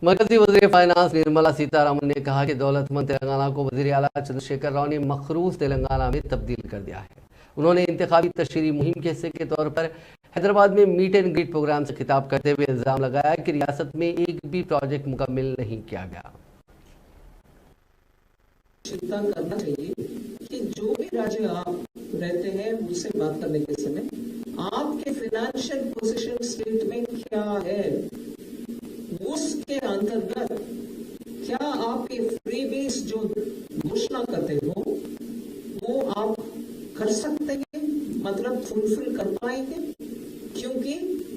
मरकजी वज़ीर फाइनेंस निर्मला सीतारमण ने कहा कि दौलतमंद तेलंगाना को वज़ीर आला चंद्रशेखर राव ने मखरूज तेलंगाना में तब्दील कर दिया है। उन्होंने इंतखाबी तशरीह मुहिम के हिस्से के तौर पर हैदराबाद में मीट एंड ग्रीट प्रोग्राम से खिताब करते हुए इल्जाम लगाया कि रियासत में एक भी प्रोजेक्ट मुकम्मल नहीं किया गया। चिंता करना चाहिए कि जो भी राज्य आप रहते हैं उनसे बात करने के समय आपके फाइनेंशियल पोजीशन स्टेट में क्या है, उसके अंतर्गत क्या आपके फ्रीबीज जो घोषणा करते हो वो आप कर सकते हैं, मतलब फुलफिल कर पाएंगे? क्योंकि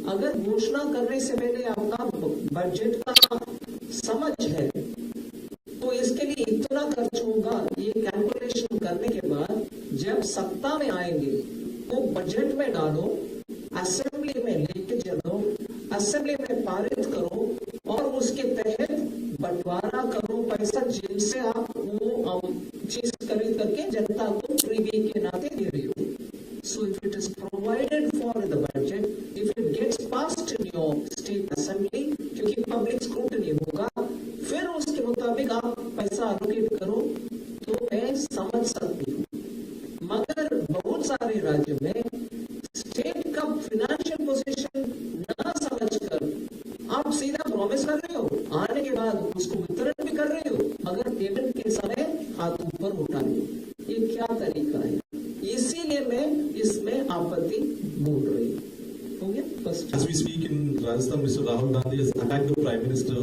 अगर घोषणा करने से पहले आपका बजट का समझ है तो इसके लिए इतना खर्च होगा, ये कैलकुलेशन करने के बाद जब सत्ता में आएंगे तो बजट में डालो, असेंबली में लेके चलो, असेंबली में पारित करो और उसके तहत बंटवारा करो पैसा, जिनसे आप वो चीज खरीद करके जनता को फ्रीबी के नाते दे रही हो। So if it is provided for the budget, if it gets passed in your state assembly, क्योंकि पब्लिक स्क्रूटनी होगा, फिर उसके मुताबिक आप पैसा एलोकेट करो, तो मैं समझ सकती हूँ। मगर बहुत सारे राज्यों में स्टेट का फाइनेंशियल पोजीशन ना समझकर आप सीधा प्रॉमिस कर रहे हो, आने के बाद उसको वितरण भी कर रहे हो, मगर पेमेंट के समय हाथ ऊपर उठा रहे हो। ये क्या तरीका है? इसीलिए मैं इसमें आपत्ति बोल रही हूँ। हो गया? As we speak in Rajasthan, Mr. Rahul Gandhi has attacked the Prime Minister